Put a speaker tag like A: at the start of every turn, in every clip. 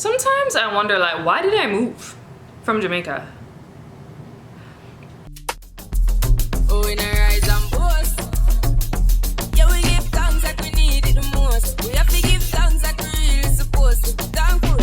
A: Sometimes I wonder, like, why did I move from Jamaica?
B: Oh, in a rise and boast. Yeah, we give thanks like we need it the most. We have to give thanks like we really supposed to. Thankful.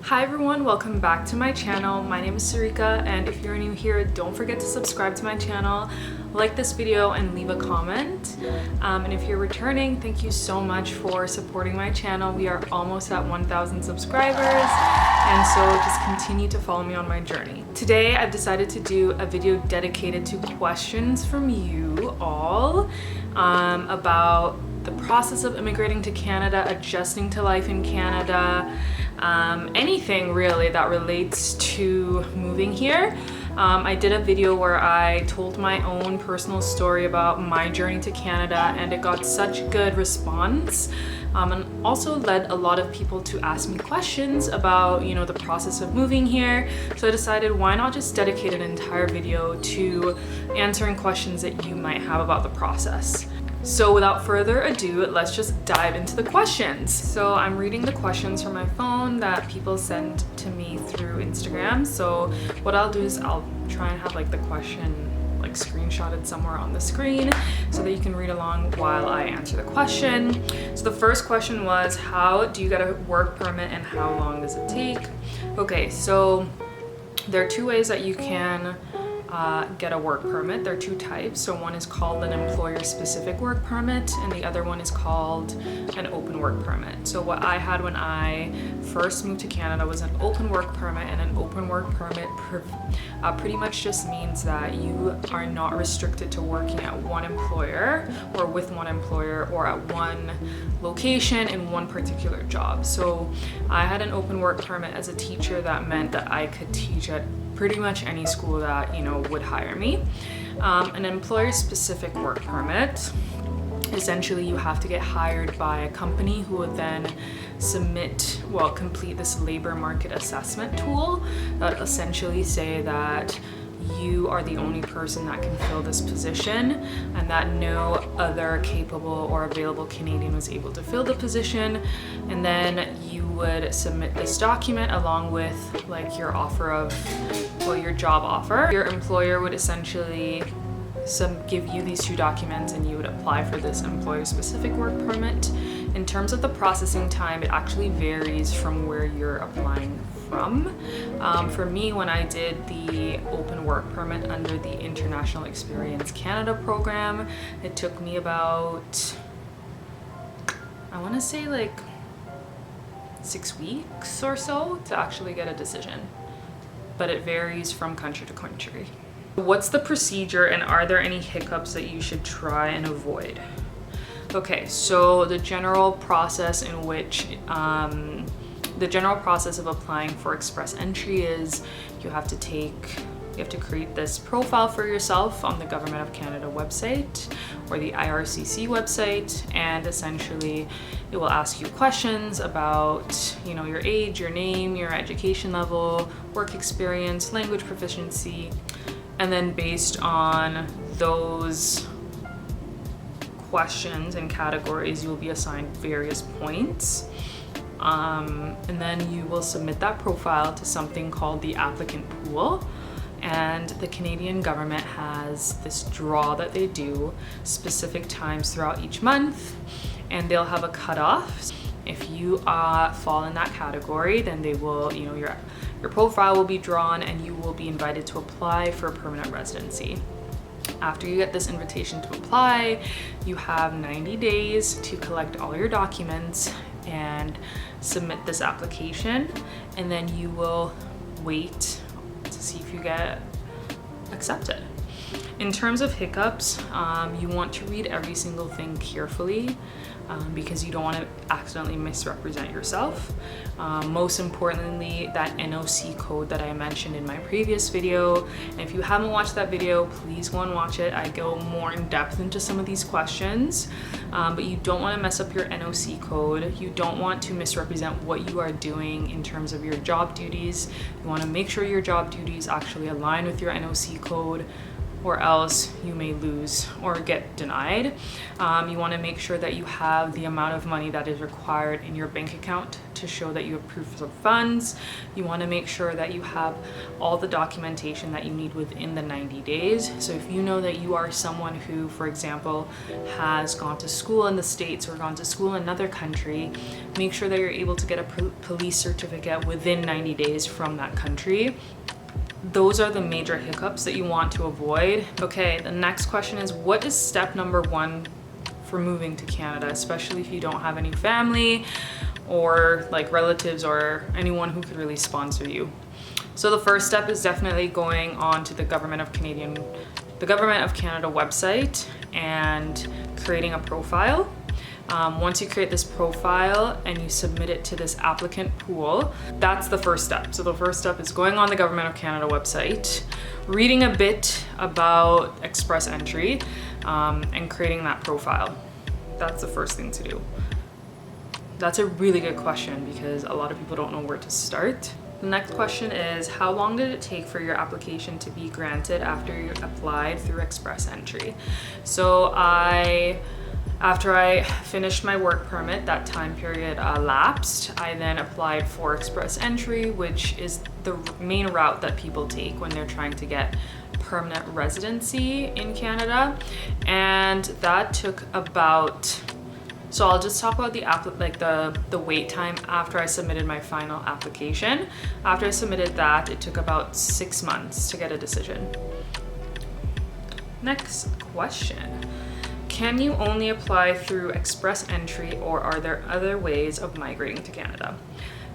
A: Hi everyone, welcome back to my channel. My name is Sarika, and if you're new here, don't forget to subscribe to my channel, like this video, and leave a comment. And if you're returning, thank you so much for supporting my channel. We are almost at 1,000 subscribers, and so just continue to follow me on my journey. Today, I've decided to do a video dedicated to questions from you all about the process of immigrating to Canada, adjusting to life in Canada, anything really that relates to moving here. I did a video where I told my own personal story about my journey to Canada, and it got such good response, and also led a lot of people to ask me questions about, you know, the process of moving here. So I decided, why not just dedicate an entire video to answering questions that you might have about the process. So without further ado, let's just dive into the questions. So I'm reading the questions from my phone that people send to me through Instagram. So what I'll do is I'll try and have like the question like screenshotted somewhere on the screen so that you can read along while I answer the question. So the first question was, how do you get a work permit and how long does it take? Okay, so there are two ways that you can get a work permit. There are two types. So one is called an employer-specific work permit, and the other one is called an open work permit. So what I had when I first moved to Canada was an open work permit, and an open work permit pretty much just means that you are not restricted to working at one employer or with one employer or at one location in one particular job. So I had an open work permit as a teacher. That meant that I could teach at pretty much any school that, you know, would hire me. An employer-specific work permit, essentially you have to get hired by a company who would then complete this labor market assessment tool that essentially say that you are the only person that can fill this position and that no other capable or available Canadian was able to fill the position. And then you would submit this document along with like your your job offer. Your employer would essentially give you these two documents and you would apply for this employer-specific work permit. In terms of the processing time, it actually varies from where you're applying from. For me, when I did the open work permit under the International Experience Canada program, it took me about, I want to say like 6 weeks or so to actually get a decision, but it varies from country to country. What's the procedure and are there any hiccups that you should try and avoid? Okay, so the general process of applying for express entry is you have to create this profile for yourself on the Government of Canada website or the IRCC website, and essentially it will ask you questions about, you know, your age, your name, your education level, work experience, language proficiency, and then based on those questions and categories, you will be assigned various points. And then you will submit that profile to something called the applicant pool. And the Canadian government has this draw that they do specific times throughout each month, and they'll have a cutoff. If you fall in that category, then they will, you know, your profile will be drawn and you will be invited to apply for permanent residency. After you get this invitation to apply, you have 90 days to collect all your documents and submit this application, and then you will wait to see if you get accepted. In terms of hiccups, you want to read every single thing carefully because you don't want to accidentally misrepresent yourself. Most importantly, that NOC code that I mentioned in my previous video. And if you haven't watched that video, please go and watch it. I go more in depth into some of these questions, but you don't want to mess up your NOC code. You don't want to misrepresent what you are doing in terms of your job duties. You want to make sure your job duties actually align with your NOC code, or else you may lose or get denied. You want to make sure that you have the amount of money that is required in your bank account to show that you have proof of funds. You want to make sure that you have all the documentation that you need within the 90 days. So if you know that you are someone who, for example, has gone to school in the States or gone to school in another country, make sure that you're able to get a police certificate within 90 days from that country. Those are the major hiccups that you want to avoid. Okay, the next question is, what is step number 1 for moving to Canada, especially if you don't have any family or like relatives or anyone who could really sponsor you? So the first step is definitely going on to the Government of Canada website and creating a profile. Once you create this profile and you submit it to this applicant pool, that's the first step. So the first step is going on the Government of Canada website, reading a bit about express entry, and creating that profile. That's the first thing to do. That's a really good question because a lot of people don't know where to start. The next question is, how long did it take for your application to be granted after you applied through express entry? So after I finished my work permit, that time period lapsed. I then applied for express entry, which is the main route that people take when they're trying to get permanent residency in Canada. And that took about, so I'll just talk about the wait time after I submitted my final application. After I submitted that, it took about 6 months to get a decision. Next question. Can you only apply through express entry, or are there other ways of migrating to Canada?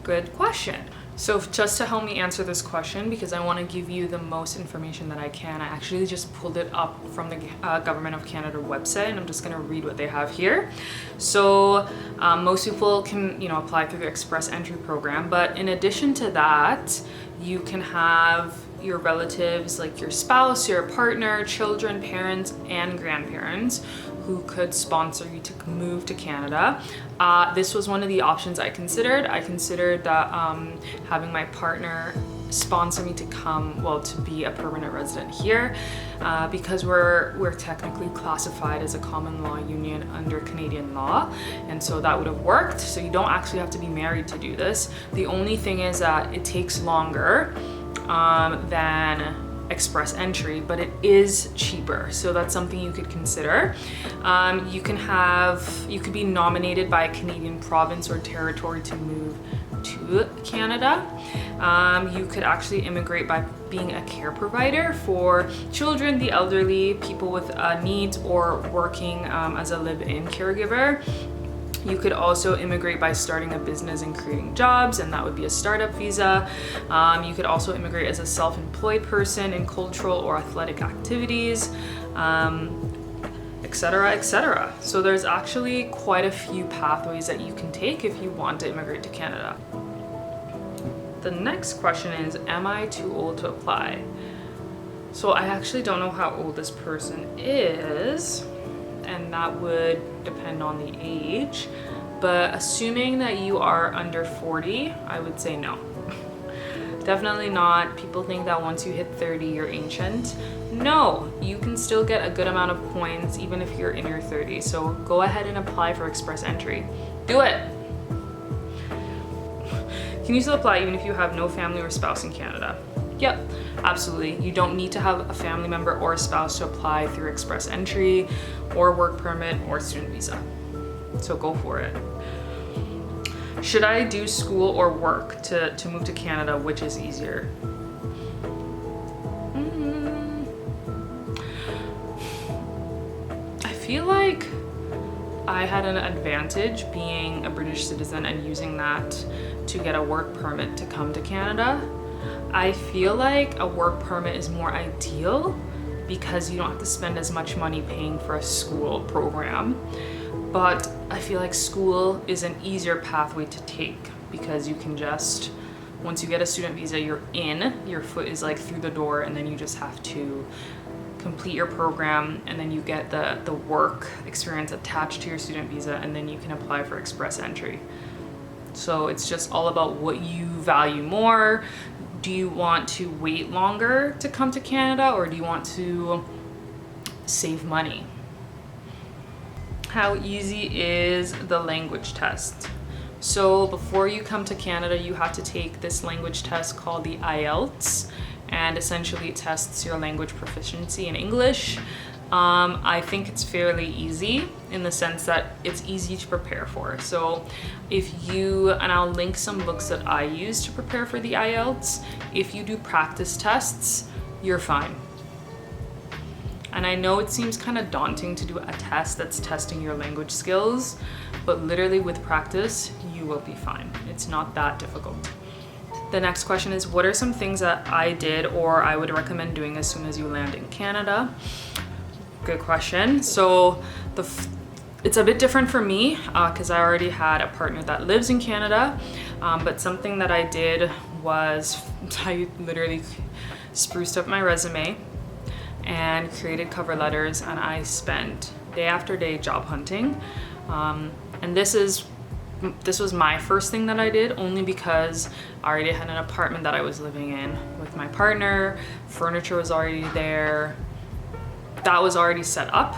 A: Good question. So just to help me answer this question, because I want to give you the most information that I can, I actually just pulled it up from the Government of Canada website, and I'm just going to read what they have here. So most people can, apply through the express entry program, but in addition to that, you can have your relatives, like your spouse, your partner, children, parents, and grandparents who could sponsor you to move to Canada. This was one of the options I considered. I considered that having my partner sponsor me to to be a permanent resident here, because we're technically classified as a common law union under Canadian law, and so that would have worked. So you don't actually have to be married to do this. The only thing is that it takes longer than express entry, but it is cheaper, so that's something you could consider. You could be nominated by a Canadian province or territory to move to Canada. You could actually immigrate by being a care provider for children, the elderly, people with needs, or working as a live-in caregiver. You could also immigrate by starting a business and creating jobs, and that would be a startup visa. You could also immigrate as a self-employed person in cultural or athletic activities, etc., etc. So there's actually quite a few pathways that you can take if you want to immigrate to Canada. The next question is, am I too old to apply? So I actually don't know how old this person is, and that would depend on the age, but assuming that you are under 40, I would say no. Definitely not. People think that once you hit 30, you're ancient. No, you can still get a good amount of points even if you're in your 30s. So go ahead and apply for express entry. Do it. Can you still apply even if you have no family or spouse in Canada? Yep, absolutely. You don't need to have a family member or a spouse to apply through express entry or work permit or student visa. So go for it. Should I do school or work to move to Canada? Which is easier? I feel like I had an advantage being a British citizen and using that to get a work permit to come to Canada. I feel like a work permit is more ideal because you don't have to spend as much money paying for a school program. But I feel like school is an easier pathway to take because you can just, once you get a student visa, you're in, your foot is like through the door, and then you just have to complete your program, and then you get the work experience attached to your student visa, and then you can apply for express entry. So it's just all about what you value more. Do you want to wait longer to come to Canada, or do you want to save money? How easy is the language test? So before you come to Canada, you have to take this language test called the IELTS, and essentially it tests your language proficiency in English. I think it's fairly easy in the sense that it's easy to prepare for. So and I'll link some books that I use to prepare for the IELTS. If you do practice tests, you're fine. And I know it seems kind of daunting to do a test that's testing your language skills, but literally with practice, you will be fine. It's not that difficult. The next question is, what are some things that I did or I would recommend doing as soon as you land in Canada? Good question. So it's a bit different for me because I already had a partner that lives in Canada, but something that I did was I literally spruced up my resume and created cover letters, and I spent day after day job hunting. And this was my first thing that I did, only because I already had an apartment that I was living in with my partner. Furniture was already there. That was already set up.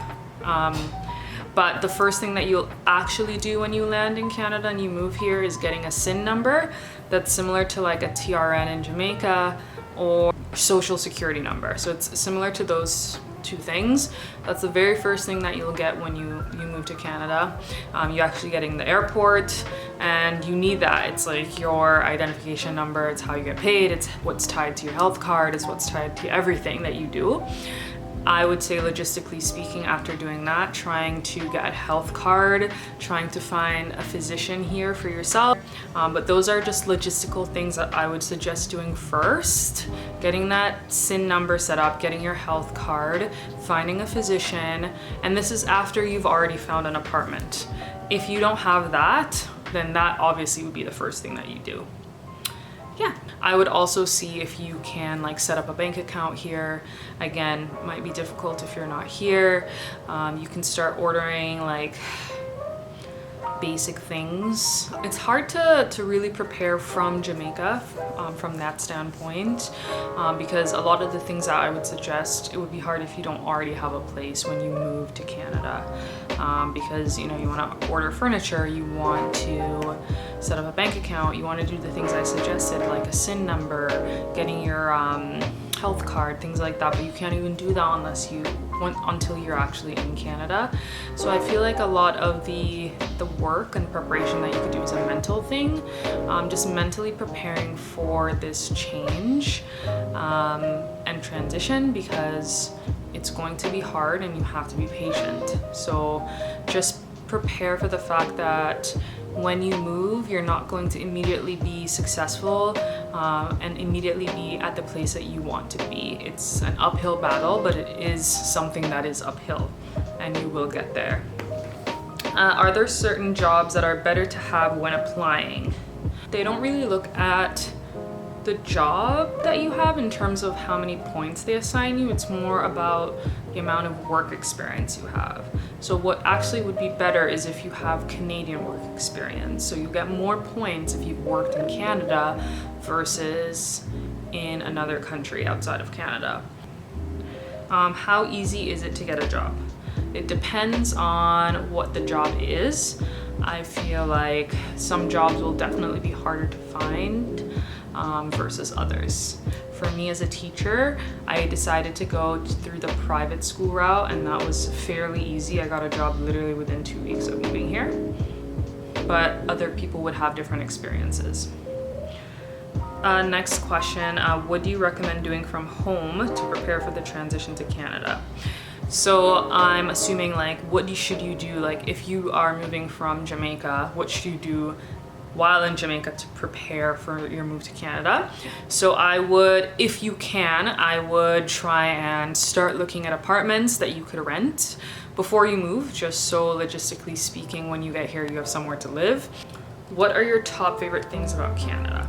A: But the first thing that you'll actually do when you land in Canada and you move here is getting a SIN number that's similar to like a TRN in Jamaica or social security number. So it's similar to those two things. That's the very first thing that you'll get when you move to Canada. You're actually getting the airport, and you need that. It's like your identification number, it's how you get paid, it's what's tied to your health card, it's what's tied to everything that you do. I would say, logistically speaking, after doing that, trying to get a health card, trying to find a physician here for yourself. But those are just logistical things that I would suggest doing first. Getting that SIN number set up, getting your health card, finding a physician, and this is after you've already found an apartment. If you don't have that, then that obviously would be the first thing that you do. Yeah, I would also see if you can like set up a bank account here. Again, might be difficult if you're not here. You can start ordering like basic things. It's hard to really prepare from Jamaica from that standpoint because a lot of the things that I would suggest, it would be hard if you don't already have a place when you move to Canada because you want to order furniture, you want to set up a bank account, you want to do the things I suggested like a SIN number, getting your health card, things like that, but you can't even do that until you're actually in Canada. So I feel like a lot of the work and preparation that you could do is a mental thing, just mentally preparing for this change and transition, because it's going to be hard and you have to be patient. So just prepare for the fact that when you move, you're not going to immediately be successful and immediately be at the place that you want to be. It's an uphill battle, but it is something that is uphill, and you will get there. Are there certain jobs that are better to have when applying? They don't really look at the job that you have in terms of how many points they assign you. It's more about the amount of work experience you have. So what actually would be better is if you have Canadian work experience. So you get more points if you've worked in Canada versus in another country outside of Canada. How easy is it to get a job? It depends on what the job is. I feel like some jobs will definitely be harder to find versus others. For me as a teacher, I decided to go through the private school route, and that was fairly easy. I got a job literally within 2 weeks of moving here, but other people would have different experiences. Next question, what do you recommend doing from home to prepare for the transition to Canada? So I'm assuming like what should you do, like if you are moving from Jamaica, what should you do while in Jamaica to prepare for your move to Canada? So I would, if you can, I would try and start looking at apartments that you could rent before you move, just so logistically speaking, when you get here, you have somewhere to live. What are your top favorite things about Canada?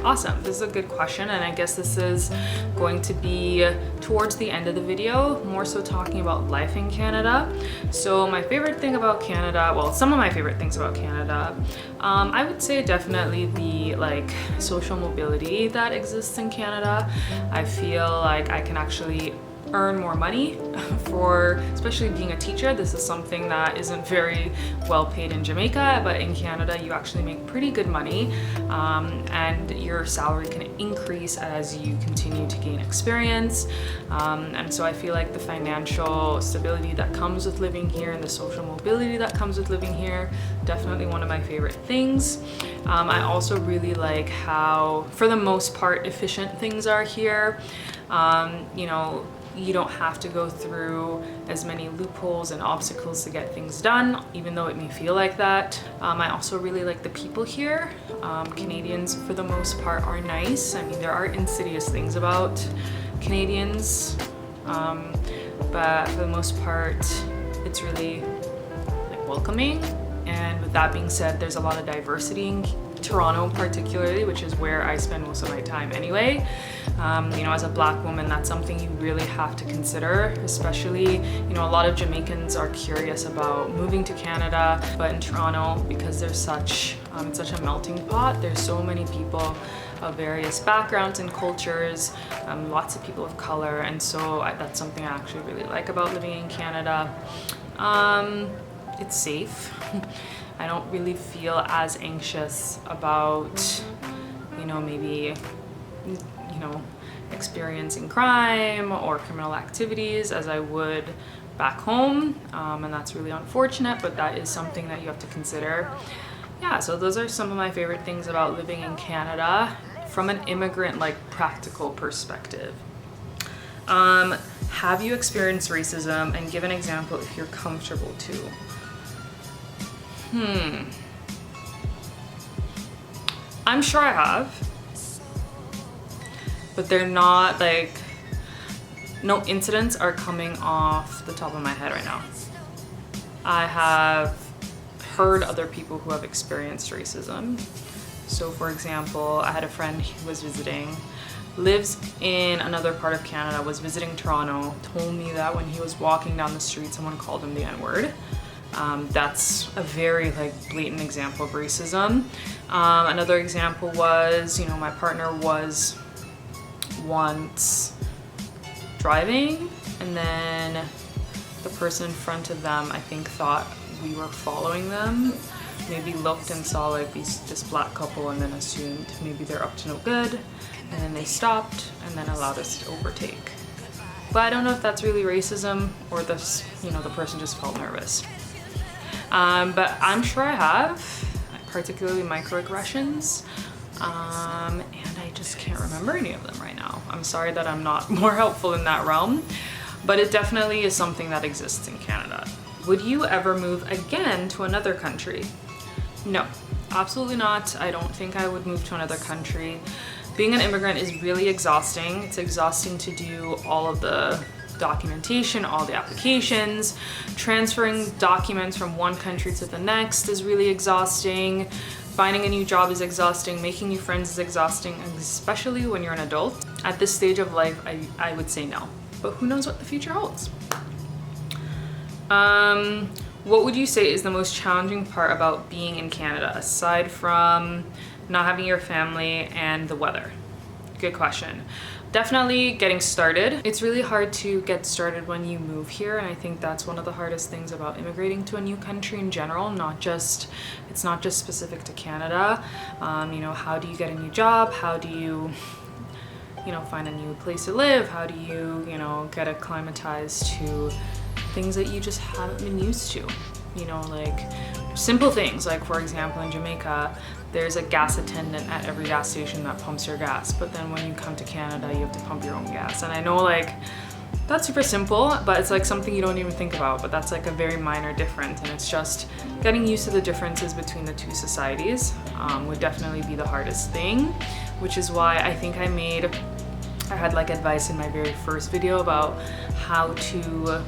A: Awesome, this is a good question, and I guess this is going to be towards the end of the video, more so talking about life in Canada. So my favorite thing about Canada, well, some of my favorite things about Canada, I would say definitely the like social mobility that exists in Canada. I feel like I can actually earn more money. For especially being a teacher, this is something that isn't very well paid in Jamaica, but in Canada you actually make pretty good money, and your salary can increase as you continue to gain experience. And so I feel like the financial stability that comes with living here and the social mobility that comes with living here, definitely one of my favorite things. I also really like how, for the most part, efficient things are here. You know, you don't have to go through as many loopholes and obstacles to get things done, even though it may feel like that. I also really like the people here. Canadians, for the most part, are nice. I mean, there are insidious things about Canadians, but for the most part, it's really like welcoming. And with that being said, there's a lot of diversity in Toronto particularly, which is where I spend most of my time anyway. You know, as a Black woman, that's something you really have to consider, especially, you know, a lot of Jamaicans are curious about moving to Canada, but in Toronto, because there's such, it's such a melting pot, there's so many people of various backgrounds and cultures, lots of people of color, and so that's something I actually really like about living in Canada. It's safe. I don't really feel as anxious about, you know, maybe, you know, experiencing crime or criminal activities as I would back home, and that's really unfortunate, but that is something that you have to consider. Yeah, so those are some of my favorite things about living in Canada from an immigrant, like, practical perspective. Have you experienced racism, and give an example if you're comfortable to. I'm sure I have, but they're not like, no incidents are coming off the top of my head right now. I have heard other people who have experienced racism. So for example, I had a friend who was visiting, lives in another part of Canada, was visiting Toronto, told me that when he was walking down the street, someone called him the N-word. That's a very like blatant example of racism. Another example was, you know, my partner was once driving, and then the person in front of them, I think, thought we were following them. Maybe looked and saw like this Black couple and then assumed maybe they're up to no good, and then they stopped and then allowed us to overtake. But I don't know if that's really racism or this, you know, the person just felt nervous. But I'm sure I have, particularly microaggressions, and I just can't remember any of them right now. I'm sorry that I'm not more helpful in that realm, but it definitely is something that exists in Canada. Would you ever move again to another country? No, absolutely not. I don't think I would move to another country. Being an immigrant is really exhausting. It's exhausting to do all of the documentation, all the applications. Transferring documents from one country to the next is really exhausting. Finding a new job is exhausting. Making new friends is exhausting, especially when you're an adult. At this stage of life, I would say no. But who knows what the future holds? What would you say is the most challenging part about being in Canada, aside from not having your family and the weather? Good question. Definitely getting started. It's really hard to get started when you move here, and I think that's one of the hardest things about immigrating to a new country in general. It's not just specific to Canada. You know, how do you get a new job? How do you find a new place to live? How do you, get acclimatized to things that you just haven't been used to? You know, like simple things, like for example, in Jamaica, there's a gas attendant at every gas station that pumps your gas, but then when you come to Canada, you have to pump your own gas. And I know, like, that's super simple, but it's like something you don't even think about, but that's like a very minor difference, and it's just getting used to the differences between the two societies would definitely be the hardest thing, which is why I think I had like advice in my very first video about how to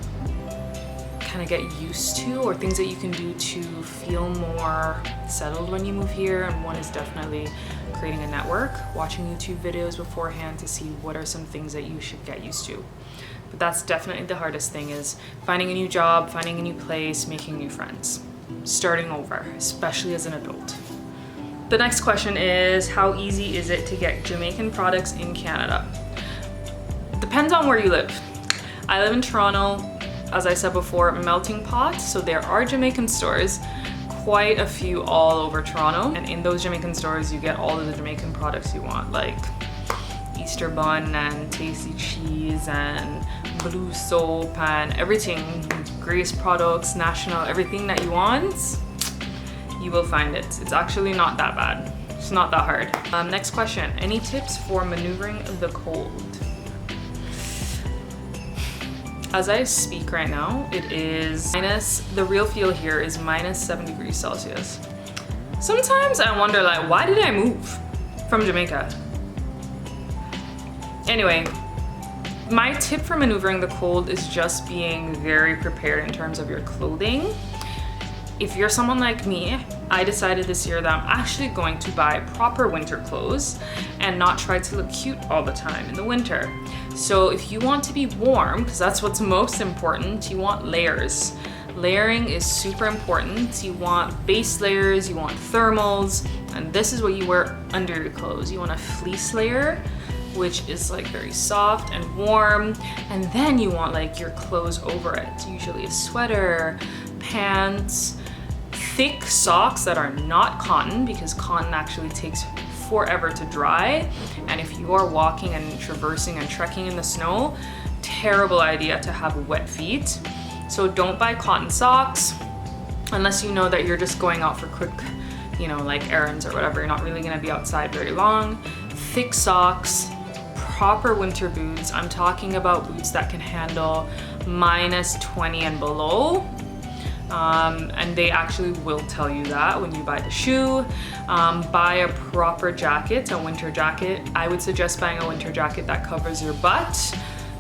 A: kind of get used to, or things that you can do to feel more settled when you move here. And one is definitely creating a network, watching YouTube videos beforehand to see what are some things that you should get used to. But that's definitely the hardest thing, is finding a new job, finding a new place, making new friends, starting over, especially as an adult. The next question is, how easy is it to get Jamaican products in Canada? Depends on where you live. I live in Toronto, as I said before, melting pot. So there are Jamaican stores, quite a few all over Toronto. And in those Jamaican stores, you get all of the Jamaican products you want, like Easter bun and tasty cheese and blue soap and everything, Grace products, National, everything that you want, you will find it. It's actually not that bad. It's not that hard. Next question, any tips for maneuvering the cold? As I speak right now, it is the real feel here is minus 7 degrees Celsius. Sometimes I wonder, like, why did I move from Jamaica? Anyway, my tip for maneuvering the cold is just being very prepared in terms of your clothing. If you're someone like me, I decided this year that I'm actually going to buy proper winter clothes and not try to look cute all the time in the winter. So if you want to be warm, because that's what's most important, you want layers. Layering is super important. You want base layers, you want thermals, and this is what you wear under your clothes. You want a fleece layer, which is like very soft and warm, and then you want like your clothes over it, usually a sweater, pants, thick socks that are not cotton, because cotton actually takes forever to dry, and if you are walking and traversing and trekking in the snow, terrible idea to have wet feet. So don't buy cotton socks unless you know that you're just going out for quick, you know, like errands or whatever. You're not really gonna be outside very long. Thick socks, proper winter boots. I'm talking about boots that can handle minus 20 and below. And they actually will tell you that when you buy the shoe. Buy a proper jacket, a winter jacket. I would suggest buying a winter jacket that covers your butt,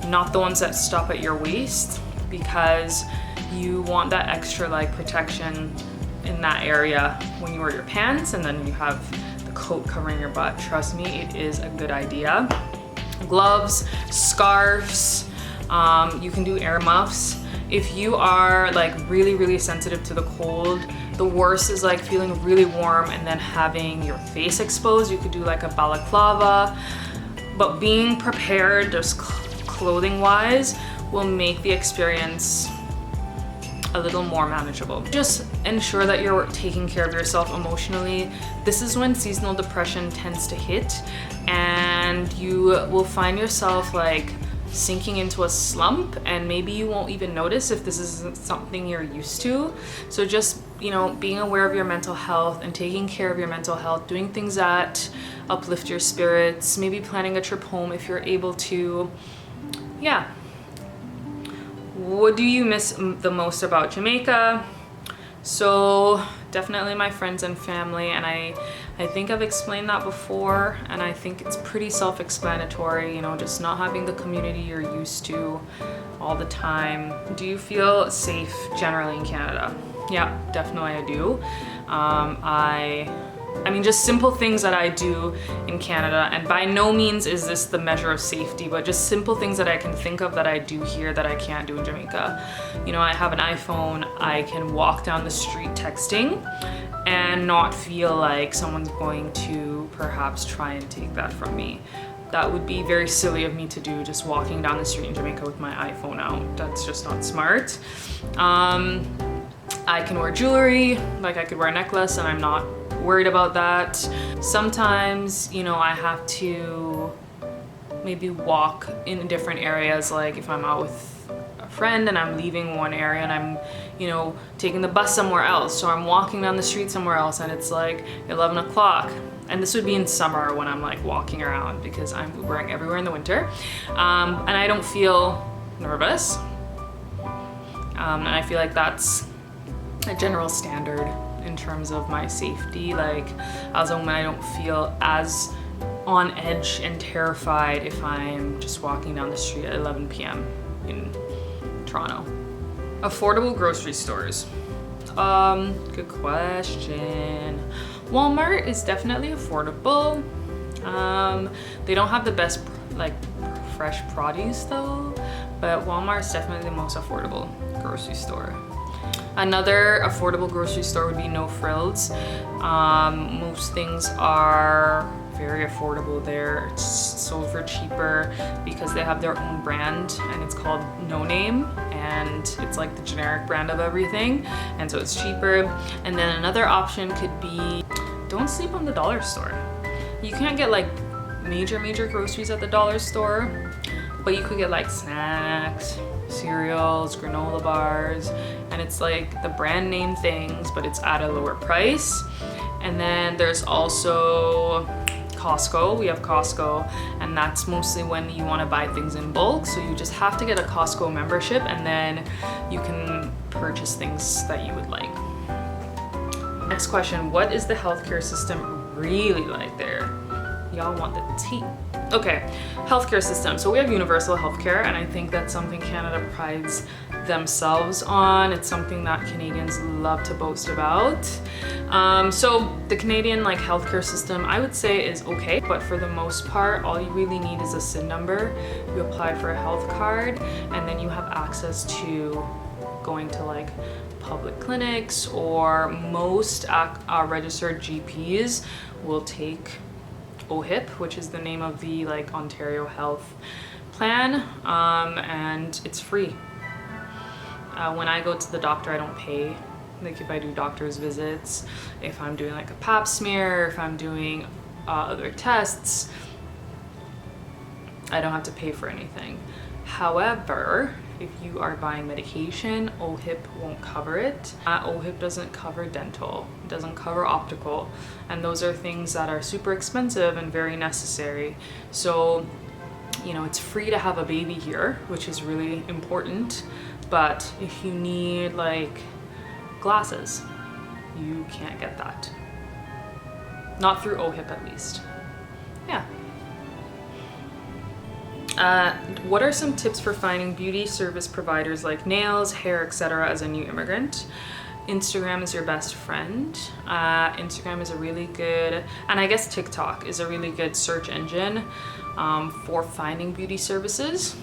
A: not the ones that stop at your waist, because you want that extra like protection in that area when you wear your pants, and then you have the coat covering your butt. Trust me, it is a good idea. Gloves, scarves, you can do ear muffs. If you are like really sensitive to the cold, the worst is like feeling really warm and then having your face exposed. You could do like a balaclava, but being prepared just clothing wise will make the experience a little more manageable. Just ensure that you're taking care of yourself emotionally. This is when seasonal depression tends to hit, and you will find yourself like sinking into a slump, and maybe you won't even notice if this isn't something you're used to. So just, you know, being aware of your mental health and taking care of your mental health, doing things that uplift your spirits, maybe planning a trip home if you're able to. Yeah. What do you miss the most about Jamaica? So definitely my friends and family, and I think I've explained that before, and I think it's pretty self-explanatory, you know, just not having the community you're used to all the time. Do you feel safe generally in Canada? Yeah, definitely I do. I mean, just simple things that I do in Canada, and by no means is this the measure of safety, but just simple things that I can think of that I do here that I can't do in Jamaica. You know, I have an iPhone, I can walk down the street texting and not feel like someone's going to perhaps try and take that from me. That would be very silly of me to do, just walking down the street in Jamaica with my iPhone out. That's just not smart. I can wear jewelry, like I could wear a necklace, and I'm not worried about that. Sometimes, you know, I have to maybe walk in different areas, like if I'm out with a friend and I'm leaving one area and I'm, you know, taking the bus somewhere else, or I'm walking down the street somewhere else and it's like 11 o'clock. And this would be in summer when I'm like walking around, because I'm Ubering everywhere in the winter. And I don't feel nervous. And I feel like that's a general standard in terms of my safety. Like, as a woman, I don't feel as on edge and terrified if I'm just walking down the street at 11 p.m. in Toronto. Affordable grocery stores. Good question. Walmart is definitely affordable. They don't have the best like fresh produce though, but Walmart is definitely the most affordable grocery store. Another affordable grocery store would be No Frills. Most things are very affordable there. It's sold for cheaper because they have their own brand, and it's called No Name, and it's like the generic brand of everything, and so it's cheaper. And then another option could be, don't sleep on the dollar store. You can't get like major groceries at the dollar store, but you could get like snacks, cereals, granola bars, and it's like the brand name things, but it's at a lower price. And then there's also Costco. We have Costco, and that's mostly when you want to buy things in bulk. So you just have to get a Costco membership, and then you can purchase things that you would like. Next question, what is the healthcare system really like there? Y'all want the tea. Okay, healthcare system. So we have universal healthcare, and I think that's something Canada prides themselves on. It's something that Canadians love to boast about. So the Canadian like healthcare system, I would say, is okay, but for the most part, all you really need is a SIN number. You apply for a health card, and then you have access to going to like public clinics, or most registered GPs will take OHIP, which is the name of the like Ontario Health Plan, and it's free. When I go to the doctor, I don't pay. Like if I do doctor's visits, if I'm doing like a pap smear, if I'm doing other tests, I don't have to pay for anything. However, if you are buying medication, OHIP won't cover it. OHIP doesn't cover dental, it doesn't cover optical, and those are things that are super expensive and very necessary. So, you know, it's free to have a baby here, which is really important, but if you need like glasses, you can't get that. Not through OHIP at least. Yeah. What are some tips for finding beauty service providers like nails, hair, etc. as a new immigrant? Instagram is your best friend. Instagram is a really good, and I guess TikTok is a really good search engine for finding beauty services.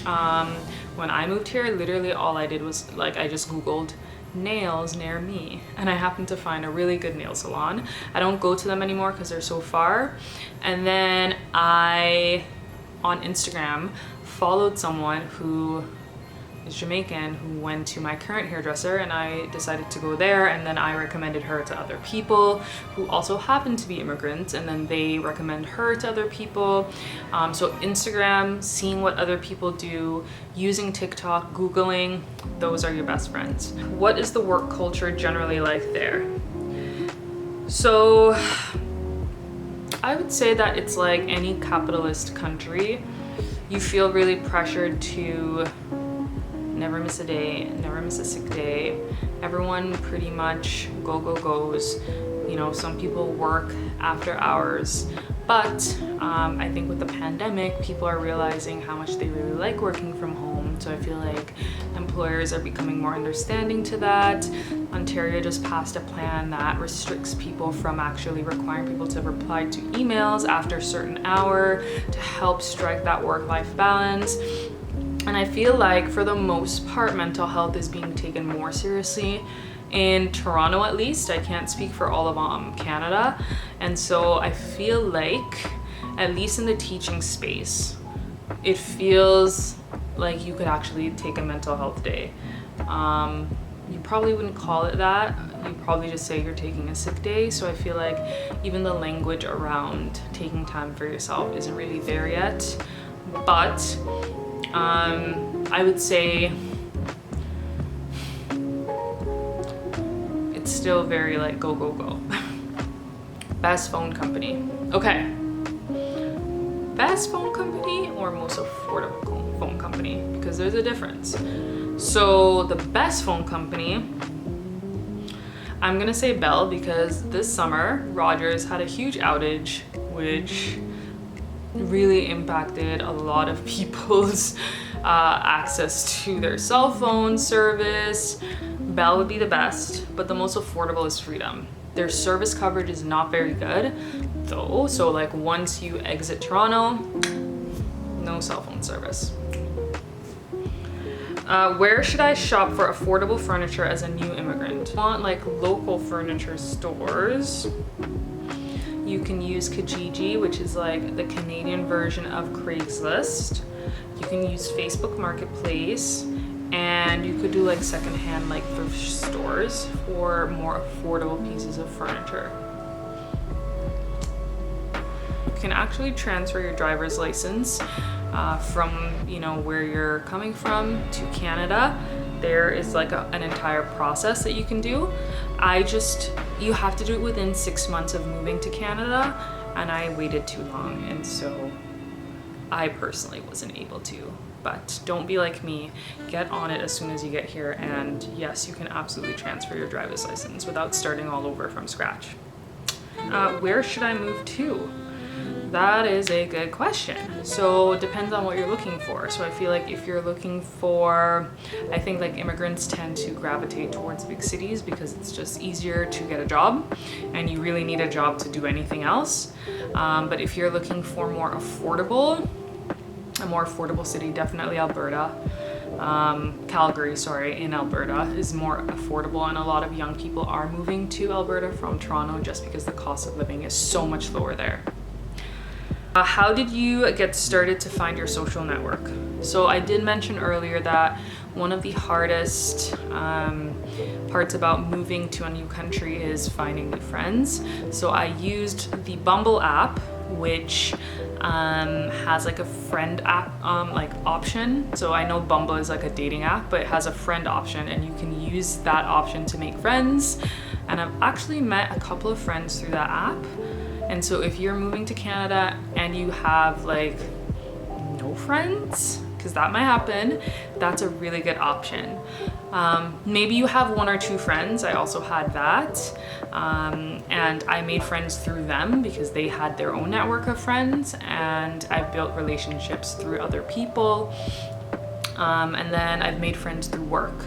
A: When I moved here, literally all I did was like, I just Googled nails near me, and I happened to find a really good nail salon. I don't go to them anymore because they're so far. And then I, on Instagram, followed someone who is Jamaican who went to my current hairdresser, and I decided to go there, and then I recommended her to other people who also happen to be immigrants, and then they recommend her to other people. So Instagram, seeing what other people do, using TikTok, Googling, those are your best friends. What is the work culture generally like there? So I would say that it's like any capitalist country. You feel really pressured to never miss a day, never miss a sick day. Everyone pretty much goes. You know, some people work after hours, but I think with the pandemic, people are realizing how much they really like working from home. So I feel like employers are becoming more understanding to that. Ontario just passed a plan that restricts people from actually requiring people to reply to emails after a certain hour to help strike that work-life balance. And I feel like for the most part, mental health is being taken more seriously in Toronto, at least. I can't speak for all of Canada. And so I feel like, at least in the teaching space, it feels like you could actually take a mental health day. You probably wouldn't call it that. You'd probably just say you're taking a sick day. So I feel like even the language around taking time for yourself isn't really there yet. But I would say it's still very like go. Best phone company. Okay. Best phone company or most affordable phone company? Because there's a difference. So the best phone company, I'm gonna say Bell, because this summer Rogers had a huge outage, which really impacted a lot of people's access to their cell phone service. Bell would be the best, but the most affordable is Freedom. Their service coverage is not very good though, so like once you exit Toronto, no cell phone service. Where should I shop for affordable furniture as a new immigrant? Want like local furniture stores. You You can use Kijiji, which is like the Canadian version of Craigslist. You can use Facebook Marketplace, and you could do like secondhand like thrift stores for more affordable pieces of furniture. You can actually transfer your driver's license from where you're coming from to Canada. There is like an entire process that you can do. You have to do it within 6 months of moving to Canada, and I waited too long, and so I personally wasn't able to. But don't be like me, get on it as soon as you get here, and yes, you can absolutely transfer your driver's license without starting all over from scratch. Where should I move to? That is a good question. So it depends on what you're looking for. So I feel like if you're looking for, I think like immigrants tend to gravitate towards big cities because it's just easier to get a job, and you really need a job to do anything else. But if you're looking for a more affordable city, definitely Alberta. Calgary, in Alberta is more affordable, and a lot of young people are moving to Alberta from Toronto just because the cost of living is so much lower there. How did you get started to find your social network? So I did mention earlier that one of the hardest parts about moving to a new country is finding new friends. So I used the Bumble app, which has like a friend app option. So I know Bumble is like a dating app, but it has a friend option, and you can use that option to make friends. And I've actually met a couple of friends through that app. And so if you're moving to Canada and you have like no friends, because that might happen, that's a really good option. Maybe you have 1 or 2 friends. I also had that. And I made friends through them because they had their own network of friends, and I built relationships through other people. And then I've made friends through work.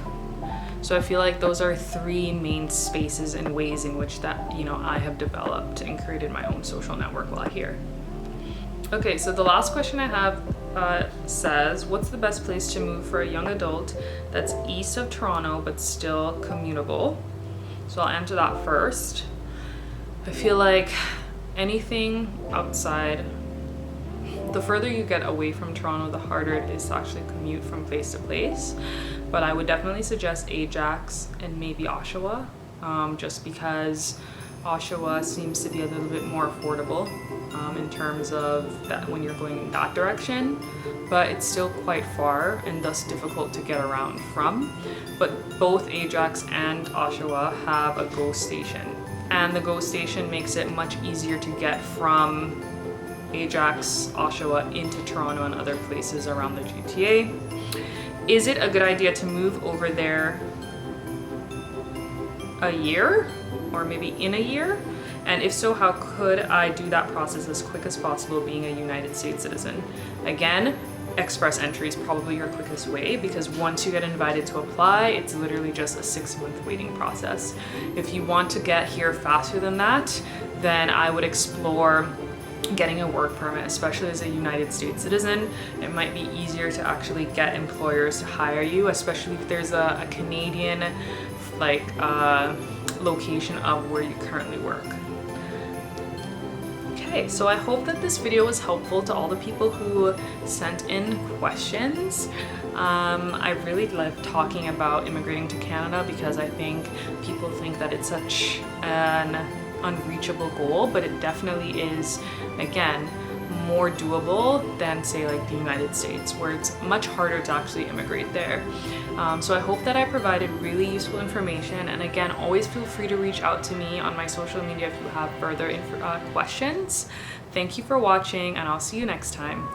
A: So I feel like those are 3 main spaces and ways in which that, I have developed and created my own social network while here. Okay, so the last question I have says, what's the best place to move for a young adult that's east of Toronto but still commutable? So I'll answer that first. I feel like anything outside, the further you get away from Toronto, the harder it is to actually commute from place to place. But I would definitely suggest Ajax and maybe Oshawa, just because Oshawa seems to be a little bit more affordable in terms of that when you're going in that direction, but it's still quite far and thus difficult to get around from. But both Ajax and Oshawa have a GO station, and the GO station makes it much easier to get from Ajax, Oshawa into Toronto and other places around the GTA. Is it a good idea to move over there a year or maybe in a year? And if so, how could I do that process as quick as possible being a United States citizen? Again, express entry is probably your quickest way, because once you get invited to apply, it's literally just a 6-month waiting process. If you want to get here faster than that, then I would explore getting a work permit, especially as a United States citizen. It might be easier to actually get employers to hire you, especially if there's a Canadian location of where you currently work. Okay, so I hope that this video was helpful to all the people who sent in questions. I really love talking about immigrating to Canada because I think people think that it's such an unreachable goal, but it definitely is, again, more doable than say like the United States, where it's much harder to actually immigrate there. So I hope that I provided really useful information, and again, always feel free to reach out to me on my social media if you have further questions. Thank you for watching, and I'll see you next time.